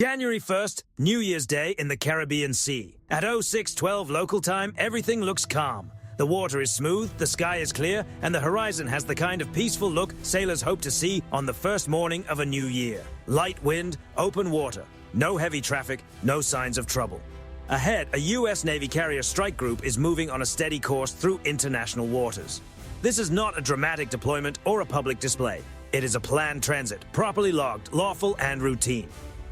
January 1st, New Year's Day in the Caribbean Sea. At 06:12 local time, everything looks calm. The water is smooth, the sky is clear, and the horizon has the kind of peaceful look sailors hope to see on the first morning of a new year. Light wind, open water, no heavy traffic, no signs of trouble. Ahead, a U.S. Navy carrier strike group is moving on a steady course through international waters. This is not a dramatic deployment or a public display. It is a planned transit, properly logged, lawful, and routine.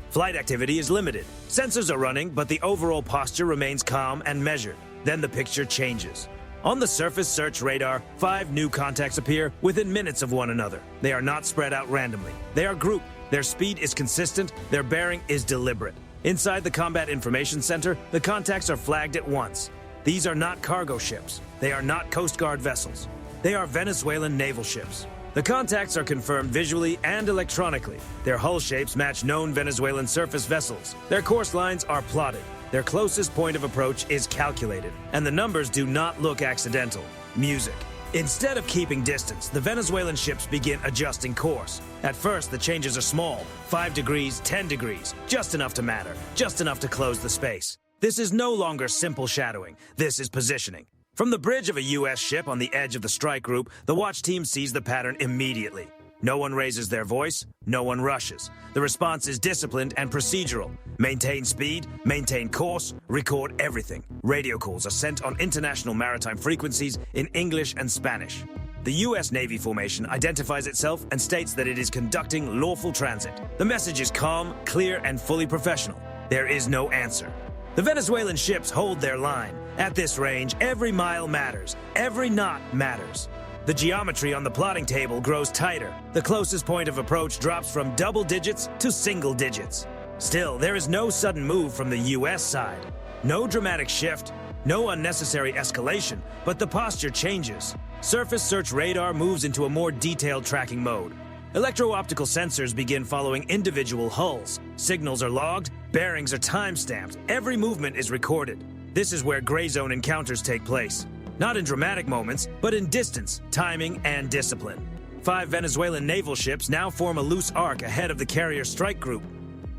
Flight activity is limited. Sensors are running, but the overall posture remains calm and measured. Then the picture changes. On the surface search radar, 5 new contacts appear within minutes of one another. They are not spread out randomly. They are grouped. Their speed is consistent. Their bearing is deliberate. Inside the Combat Information Center, the contacts are flagged at once. These are not cargo ships. They are not Coast Guard vessels. They are Venezuelan naval ships. The contacts are confirmed visually and electronically. Their hull shapes match known Venezuelan surface vessels. Their course lines are plotted. Their closest point of approach is calculated. And the numbers do not look accidental. Music. Instead of keeping distance, the Venezuelan ships begin adjusting course. At first, the changes are small. 5 degrees, 10 degrees. Just enough to matter. Just enough to close the space. This is no longer simple shadowing. This is positioning. From the bridge of a U.S. ship on the edge of the strike group, the watch team sees the pattern immediately. No one raises their voice, no one rushes. The response is disciplined and procedural. Maintain speed, maintain course, record everything. Radio calls are sent on international maritime frequencies in English and Spanish. The U.S. Navy formation identifies itself and states that it is conducting lawful transit. The message is calm, clear, and fully professional. There is no answer. The Venezuelan ships hold their line. At this range, every mile matters. Every knot matters. The geometry on the plotting table grows tighter. The closest point of approach drops from double digits to single digits. Still, there is no sudden move from the U.S. side. No dramatic shift, no unnecessary escalation, but the posture changes. Surface search radar moves into a more detailed tracking mode. Electro-optical sensors begin following individual hulls. Signals are logged, bearings are time-stamped, every movement is recorded. This is where gray zone encounters take place. Not in dramatic moments, but in distance, timing, and discipline. 5 Venezuelan naval ships now form a loose arc ahead of the carrier strike group.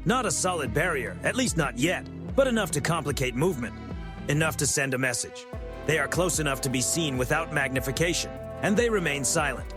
Not a solid barrier, at least not yet, but enough to complicate movement. Enough to send a message. They are close enough to be seen without magnification, and they remain silent.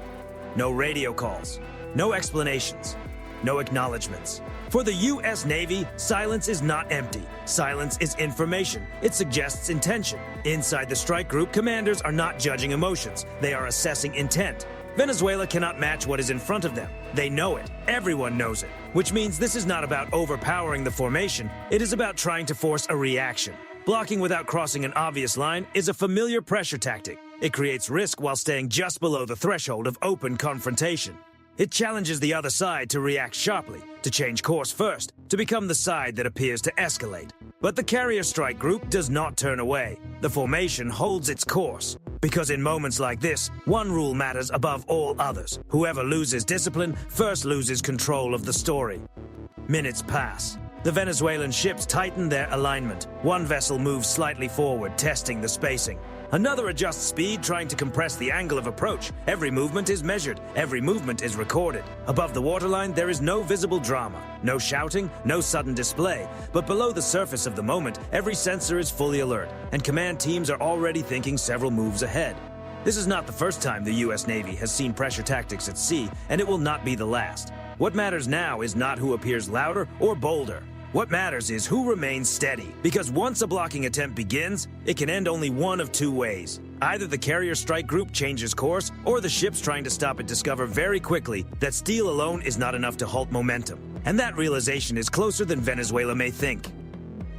No radio calls. No explanations, no acknowledgments. For the U.S. Navy, silence is not empty. Silence is information. It suggests intention. Inside the strike group, commanders are not judging emotions. They are assessing intent. Venezuela cannot match what is in front of them. They know it. Everyone knows it. Which means this is not about overpowering the formation. It is about trying to force a reaction. Blocking without crossing an obvious line is a familiar pressure tactic. It creates risk while staying just below the threshold of open confrontation. It challenges the other side to react sharply, to change course first, to become the side that appears to escalate. But the carrier strike group does not turn away. The formation holds its course. Because in moments like this, one rule matters above all others. Whoever loses discipline first loses control of the story. Minutes pass. The Venezuelan ships tighten their alignment. One vessel moves slightly forward, testing the spacing. Another adjusts speed, trying to compress the angle of approach. Every movement is measured. Every movement is recorded. Above the waterline, there is no visible drama. No shouting, no sudden display. But below the surface of the moment, every sensor is fully alert, and command teams are already thinking several moves ahead. This is not the first time the U.S. Navy has seen pressure tactics at sea, and it will not be the last. What matters now is not who appears louder or bolder. What matters is who remains steady, because once a blocking attempt begins, it can end only one of 2 ways. Either the carrier strike group changes course, or the ships trying to stop it discover very quickly that steel alone is not enough to halt momentum. And that realization is closer than Venezuela may think.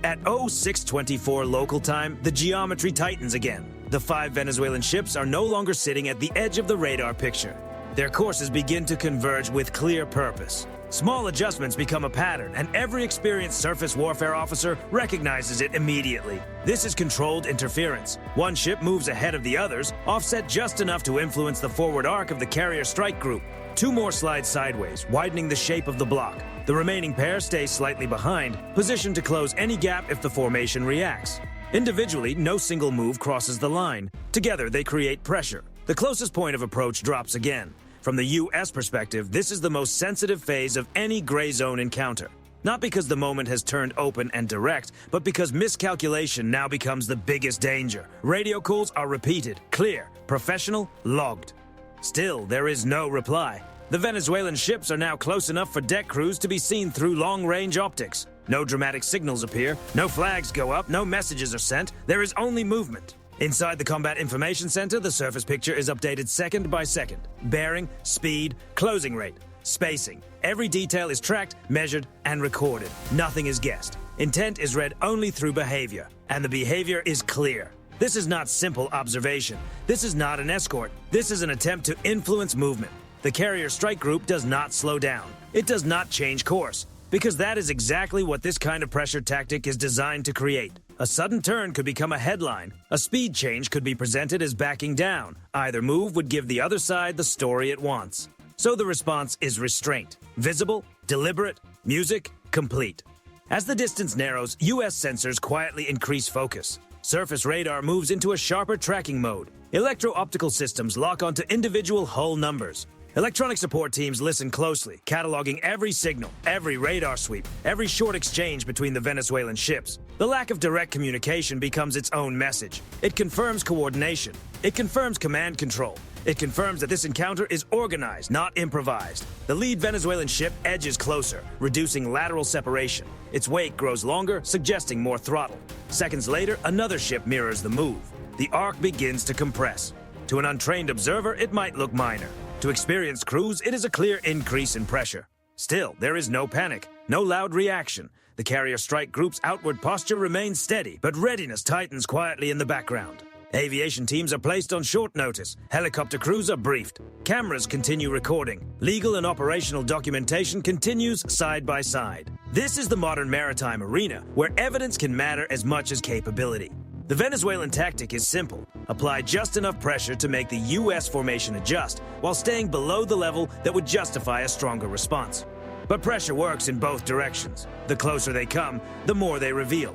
At 06:24 local time, the geometry tightens again. The 5 Venezuelan ships are no longer sitting at the edge of the radar picture. Their courses begin to converge with clear purpose. Small adjustments become a pattern, and every experienced surface warfare officer recognizes it immediately. This is controlled interference. One ship moves ahead of the others, offset just enough to influence the forward arc of the carrier strike group. 2 more slide sideways, widening the shape of the block. The remaining pair stays slightly behind, positioned to close any gap if the formation reacts. Individually, no single move crosses the line. Together, they create pressure. The closest point of approach drops again. From the U.S. perspective, this is the most sensitive phase of any gray zone encounter. Not because the moment has turned open and direct, but because miscalculation now becomes the biggest danger. Radio calls are repeated, clear, professional, logged. Still, there is no reply. The Venezuelan ships are now close enough for deck crews to be seen through long-range optics. No dramatic signals appear, no flags go up, no messages are sent. There is only movement. Inside the Combat Information Center, the surface picture is updated second by second. Bearing, speed, closing rate, spacing. Every detail is tracked, measured, and recorded. Nothing is guessed. Intent is read only through behavior, and the behavior is clear. This is not simple observation. This is not an escort. This is an attempt to influence movement. The carrier strike group does not slow down. It does not change course, because that is exactly what this kind of pressure tactic is designed to create. A sudden turn could become a headline. A speed change could be presented as backing down. Either move would give the other side the story it wants. So the response is restraint. Visible, deliberate, music, complete. As the distance narrows, U.S. sensors quietly increase focus. Surface radar moves into a sharper tracking mode. Electro-optical systems lock onto individual hull numbers. Electronic support teams listen closely, cataloging every signal, every radar sweep, every short exchange between the Venezuelan ships. The lack of direct communication becomes its own message. It confirms coordination. It confirms command control. It confirms that this encounter is organized, not improvised. The lead Venezuelan ship edges closer, reducing lateral separation. Its wake grows longer, suggesting more throttle. Seconds later, another ship mirrors the move. The arc begins to compress. To an untrained observer, it might look minor. To experienced crews, it is a clear increase in pressure. Still, there is no panic, no loud reaction. The carrier strike group's outward posture remains steady, but readiness tightens quietly in the background. Aviation teams are placed on short notice. Helicopter crews are briefed. Cameras continue recording. Legal and operational documentation continues side by side. This is the modern maritime arena, where evidence can matter as much as capability. The Venezuelan tactic is simple. Apply just enough pressure to make the U.S. formation adjust, while staying below the level that would justify a stronger response. But pressure works in both directions. The closer they come, the more they reveal.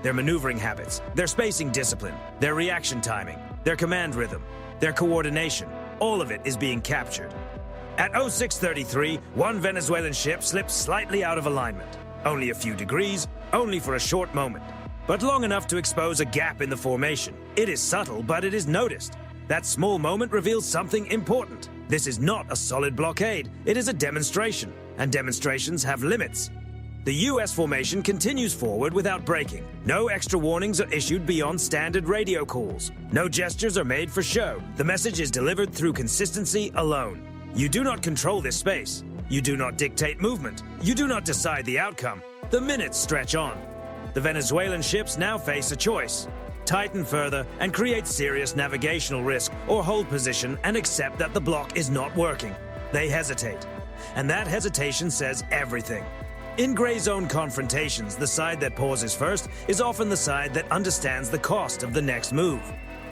Their maneuvering habits, their spacing discipline, their reaction timing, their command rhythm, their coordination, all of it is being captured. At 0633, one Venezuelan ship slips slightly out of alignment. Only a few degrees, only for a short moment. But long enough to expose a gap in the formation. It is subtle, but it is noticed. That small moment reveals something important. This is not a solid blockade. It is a demonstration, and demonstrations have limits. The U.S. formation continues forward without breaking. No extra warnings are issued beyond standard radio calls. No gestures are made for show. The message is delivered through consistency alone. You do not control this space. You do not dictate movement. You do not decide the outcome. The minutes stretch on. The Venezuelan ships now face a choice. Tighten further and create serious navigational risk, or hold position and accept that the block is not working. They hesitate. And that hesitation says everything. In gray zone confrontations, the side that pauses first is often the side that understands the cost of the next move.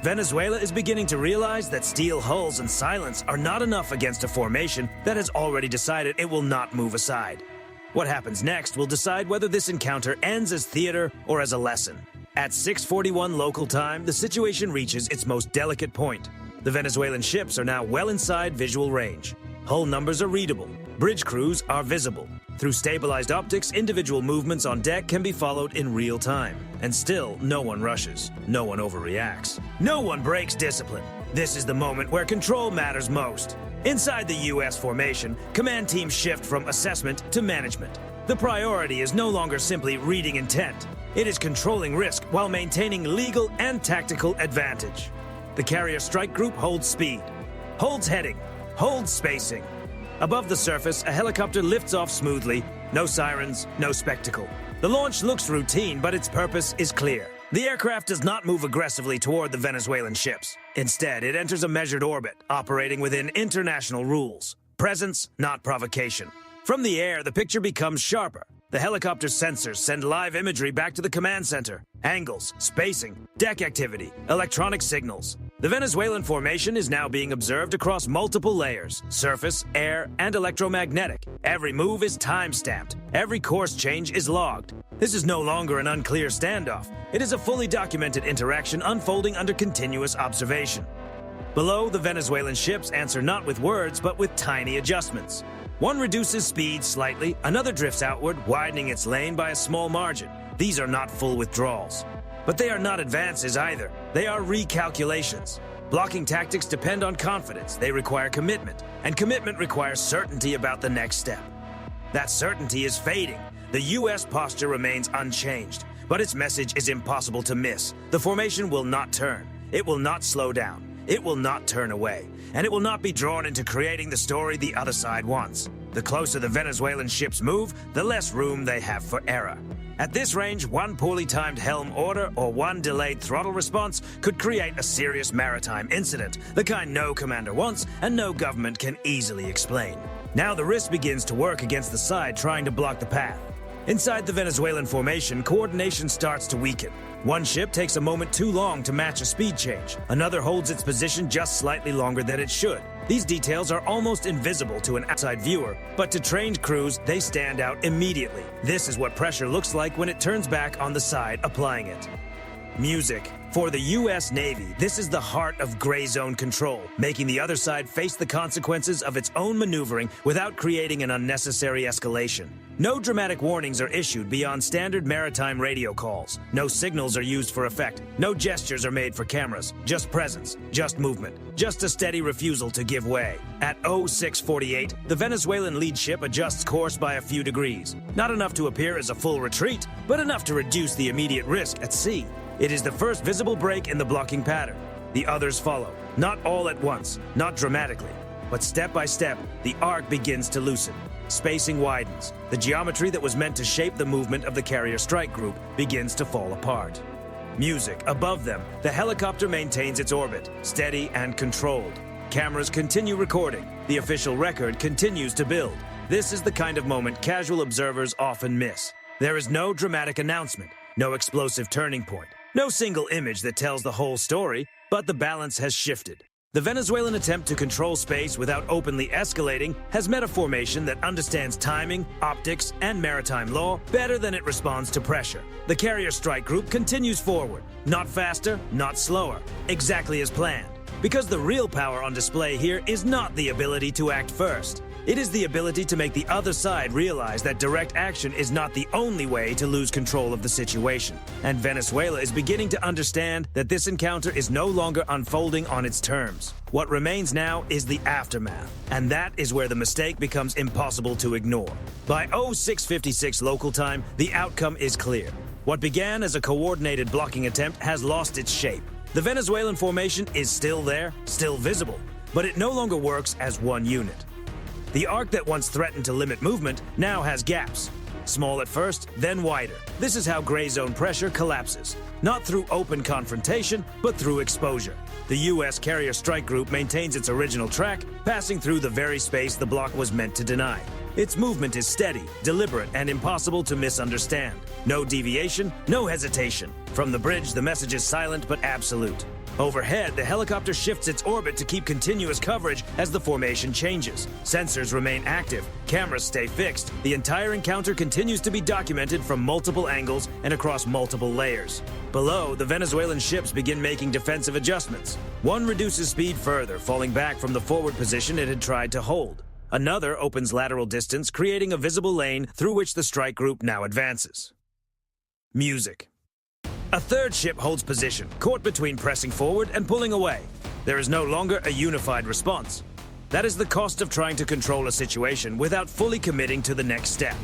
Venezuela is beginning to realize that steel hulls and silence are not enough against a formation that has already decided it will not move aside. What happens next will decide whether this encounter ends as theater or as a lesson. At 6:41 local time, the situation reaches its most delicate point. The Venezuelan ships are now well inside visual range. Hull numbers are readable. Bridge crews are visible. Through stabilized optics, individual movements on deck can be followed in real time. And still, no one rushes. No one overreacts. No one breaks discipline. This is the moment where control matters most. Inside the U.S. formation, command teams shift from assessment to management. The priority is no longer simply reading intent. It is controlling risk while maintaining legal and tactical advantage. The carrier strike group holds speed, holds heading, holds spacing. Above the surface, a helicopter lifts off smoothly. No sirens, no spectacle. The launch looks routine, but its purpose is clear. The aircraft does not move aggressively toward the Venezuelan ships. Instead, it enters a measured orbit, operating within international rules. Presence, not provocation. From the air, the picture becomes sharper. The helicopter's sensors send live imagery back to the command center. Angles, spacing, deck activity, electronic signals. The Venezuelan formation is now being observed across multiple layers: surface, air, and electromagnetic. Every move is time-stamped. Every course change is logged. This is no longer an unclear standoff. It is a fully documented interaction unfolding under continuous observation. Below, the Venezuelan ships answer not with words, but with tiny adjustments. One reduces speed slightly, another drifts outward, widening its lane by a small margin. These are not full withdrawals. But they are not advances either. They are recalculations. Blocking tactics depend on confidence. They require commitment, and commitment requires certainty about the next step. That certainty is fading. The U.S. posture remains unchanged, but its message is impossible to miss. The formation will not turn. It will not slow down. It will not turn away. And it will not be drawn into creating the story the other side wants. The closer the Venezuelan ships move, the less room they have for error. At this range, one poorly timed helm order or one delayed throttle response could create a serious maritime incident, the kind no commander wants and no government can easily explain. Now the risk begins to work against the side trying to block the path. Inside the Venezuelan formation, coordination starts to weaken. One ship takes a moment too long to match a speed change. Another holds its position just slightly longer than it should. These details are almost invisible to an outside viewer, but to trained crews, they stand out immediately. This is what pressure looks like when it turns back on the side applying it. Music. For the U.S. Navy, this is the heart of gray zone control, making the other side face the consequences of its own maneuvering without creating an unnecessary escalation. No dramatic warnings are issued beyond standard maritime radio calls. No signals are used for effect. No gestures are made for cameras. Just presence, just movement, just a steady refusal to give way. At 0648, the Venezuelan lead ship adjusts course by a few degrees. Not enough to appear as a full retreat, but enough to reduce the immediate risk at sea. It is the first visible break in the blocking pattern. The others follow, not all at once, not dramatically, but step by step, the arc begins to loosen. Spacing widens. The geometry that was meant to shape the movement of the carrier strike group begins to fall apart. Music. Above them, the helicopter maintains its orbit, steady and controlled. Cameras continue recording. The official record continues to build. This is the kind of moment casual observers often miss. There is no dramatic announcement, no explosive turning point. No single image that tells the whole story, but the balance has shifted. The Venezuelan attempt to control space without openly escalating has met a formation that understands timing, optics, and maritime law better than it responds to pressure. The carrier strike group continues forward, not faster, not slower, exactly as planned. Because the real power on display here is not the ability to act first. It is the ability to make the other side realize that direct action is not the only way to lose control of the situation. And Venezuela is beginning to understand that this encounter is no longer unfolding on its terms. What remains now is the aftermath, and that is where the mistake becomes impossible to ignore. By 0656 local time, the outcome is clear. What began as a coordinated blocking attempt has lost its shape. The Venezuelan formation is still there, still visible, but it no longer works as one unit. The arc that once threatened to limit movement now has gaps. Small at first, then wider. This is how gray zone pressure collapses. Not through open confrontation, but through exposure. The U.S. carrier strike group maintains its original track, passing through the very space the block was meant to deny. Its movement is steady, deliberate, and impossible to misunderstand. No deviation, no hesitation. From the bridge, the message is silent but absolute. Overhead, the helicopter shifts its orbit to keep continuous coverage as the formation changes. Sensors remain active, cameras stay fixed. The entire encounter continues to be documented from multiple angles and across multiple layers. Below, the Venezuelan ships begin making defensive adjustments. One reduces speed further, falling back from the forward position it had tried to hold. Another opens lateral distance, creating a visible lane through which the strike group now advances. Music. A third ship holds position, caught between pressing forward and pulling away. There is no longer a unified response. That is the cost of trying to control a situation without fully committing to the next step.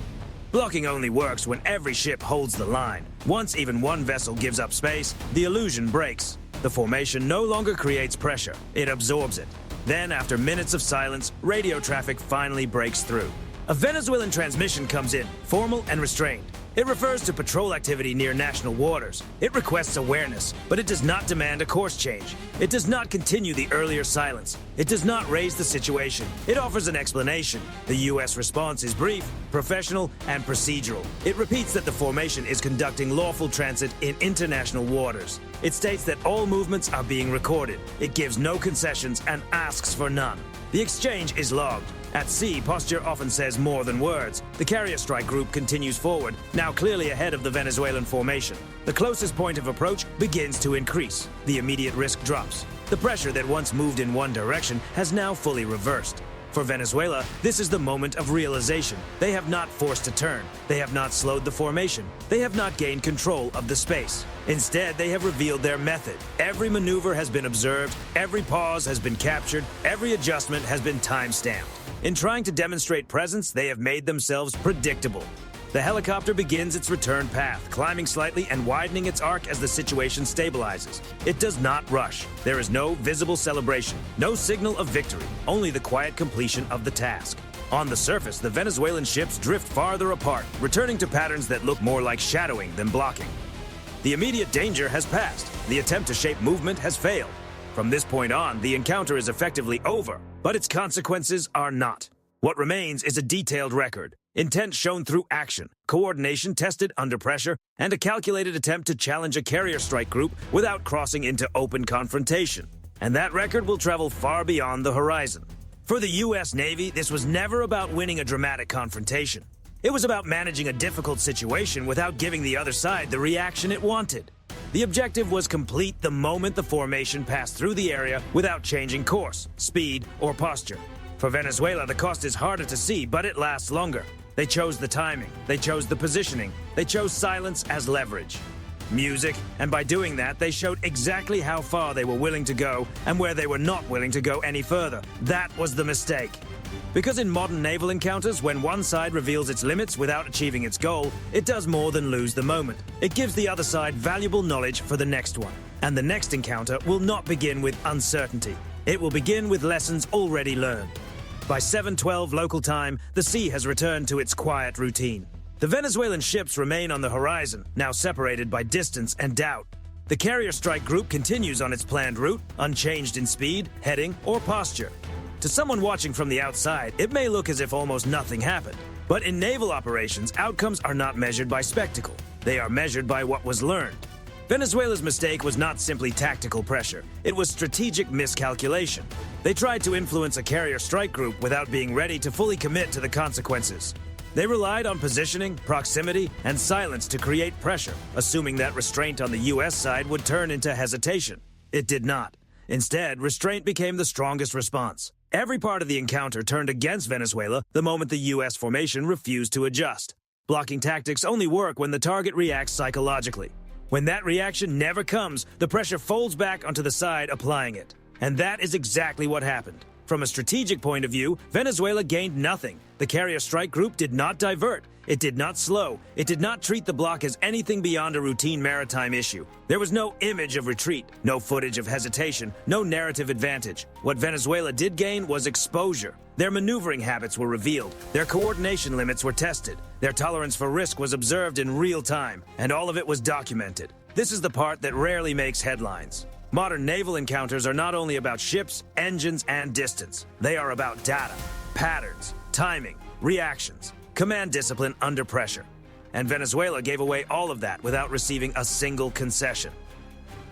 Blocking only works when every ship holds the line. Once even one vessel gives up space, the illusion breaks. The formation no longer creates pressure, it absorbs it. Then, after minutes of silence, radio traffic finally breaks through. A Venezuelan transmission comes in, formal and restrained. It refers to patrol activity near national waters. It requests awareness, but it does not demand a course change. It does not continue the earlier silence. It does not raise the situation. It offers an explanation. The U.S. response is brief, professional, and procedural. It repeats that the formation is conducting lawful transit in international waters. It states that all movements are being recorded. It gives no concessions and asks for none. The exchange is logged. At sea, posture often says more than words. The carrier strike group continues forward, now clearly ahead of the Venezuelan formation. The closest point of approach begins to increase. The immediate risk drops. The pressure that once moved in one direction has now fully reversed. For Venezuela, this is the moment of realization. They have not forced a turn. They have not slowed the formation. They have not gained control of the space. Instead, they have revealed their method. Every maneuver has been observed, every pause has been captured, every adjustment has been time-stamped. In trying to demonstrate presence, they have made themselves predictable. The helicopter begins its return path, climbing slightly and widening its arc as the situation stabilizes. It does not rush. There is no visible celebration, no signal of victory, only the quiet completion of the task. On the surface, the Venezuelan ships drift farther apart, returning to patterns that look more like shadowing than blocking. The immediate danger has passed. The attempt to shape movement has failed. From this point on, the encounter is effectively over, but its consequences are not. What remains is a detailed record. Intent shown through action, coordination tested under pressure, and a calculated attempt to challenge a carrier strike group without crossing into open confrontation. And that record will travel far beyond the horizon. For the U.S. Navy, this was never about winning a dramatic confrontation. It was about managing a difficult situation without giving the other side the reaction it wanted. The objective was complete the moment the formation passed through the area without changing course, speed, or posture. For Venezuela, the cost is harder to see, but it lasts longer. They chose the timing, they chose the positioning, they chose silence as leverage. Music, and by doing that, they showed exactly how far they were willing to go and where they were not willing to go any further. That was the mistake. Because in modern naval encounters, when one side reveals its limits without achieving its goal, it does more than lose the moment. It gives the other side valuable knowledge for the next one. And the next encounter will not begin with uncertainty. It will begin with lessons already learned. By 7:12 local time, the sea has returned to its quiet routine. The Venezuelan ships remain on the horizon, now separated by distance and doubt. The carrier strike group continues on its planned route, unchanged in speed, heading, or posture. To someone watching from the outside, it may look as if almost nothing happened. But in naval operations, outcomes are not measured by spectacle. They are measured by what was learned. Venezuela's mistake was not simply tactical pressure. It was strategic miscalculation. They tried to influence a carrier strike group without being ready to fully commit to the consequences. They relied on positioning, proximity, and silence to create pressure, assuming that restraint on the U.S. side would turn into hesitation. It did not. Instead, restraint became the strongest response. Every part of the encounter turned against Venezuela the moment the U.S. formation refused to adjust. Blocking tactics only work when the target reacts psychologically. When that reaction never comes, the pressure folds back onto the side applying it. And that is exactly what happened. From a strategic point of view, Venezuela gained nothing. The carrier strike group did not divert. It did not slow. It did not treat the block as anything beyond a routine maritime issue. There was no image of retreat, no footage of hesitation, no narrative advantage. What Venezuela did gain was exposure. Their maneuvering habits were revealed. Their coordination limits were tested. Their tolerance for risk was observed in real time. And all of it was documented. This is the part that rarely makes headlines. Modern naval encounters are not only about ships, engines, and distance. They are about data, patterns, timing, reactions, command discipline under pressure. And Venezuela gave away all of that without receiving a single concession.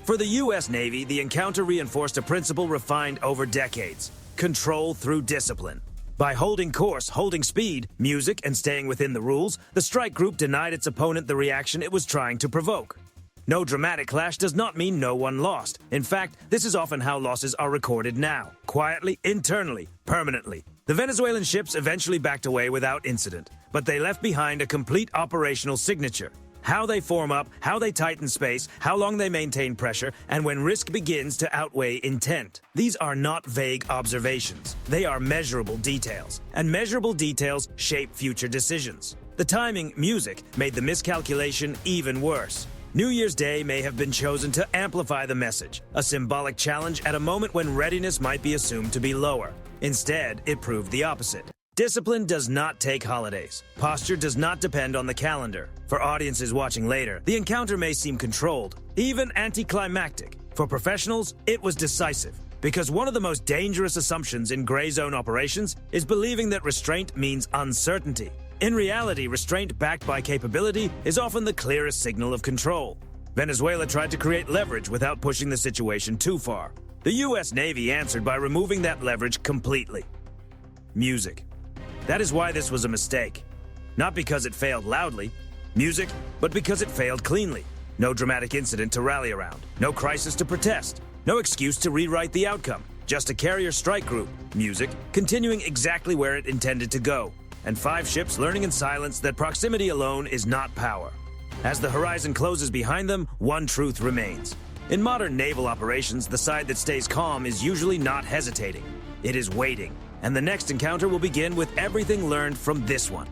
For the U.S. Navy, the encounter reinforced a principle refined over decades: control through discipline. By holding course, holding speed, music, and staying within the rules, the strike group denied its opponent the reaction it was trying to provoke. No dramatic clash does not mean no one lost. In fact, this is often how losses are recorded now. Quietly, internally, permanently. The Venezuelan ships eventually backed away without incident, but they left behind a complete operational signature. How they form up, how they tighten space, how long they maintain pressure, and when risk begins to outweigh intent. These are not vague observations. They are measurable details, and measurable details shape future decisions. The timing, music, made the miscalculation even worse. New Year's Day may have been chosen to amplify the message, a symbolic challenge at a moment when readiness might be assumed to be lower. Instead, it proved the opposite. Discipline does not take holidays. Posture does not depend on the calendar. For audiences watching later, the encounter may seem controlled, even anticlimactic. For professionals, it was decisive. Because one of the most dangerous assumptions in gray zone operations is believing that restraint means uncertainty. In reality, restraint backed by capability is often the clearest signal of control. Venezuela tried to create leverage without pushing the situation too far. The U.S. Navy answered by removing that leverage completely. Music. That is why this was a mistake. Not because it failed loudly, music, but because it failed cleanly. No dramatic incident to rally around, no crisis to protest, no excuse to rewrite the outcome. just a carrier strike group, music, continuing exactly where it intended to go, and 5 ships learning in silence that proximity alone is not power. As the horizon closes behind them, one truth remains. In modern naval operations, the side that stays calm is usually not hesitating. It is waiting, and the next encounter will begin with everything learned from this one.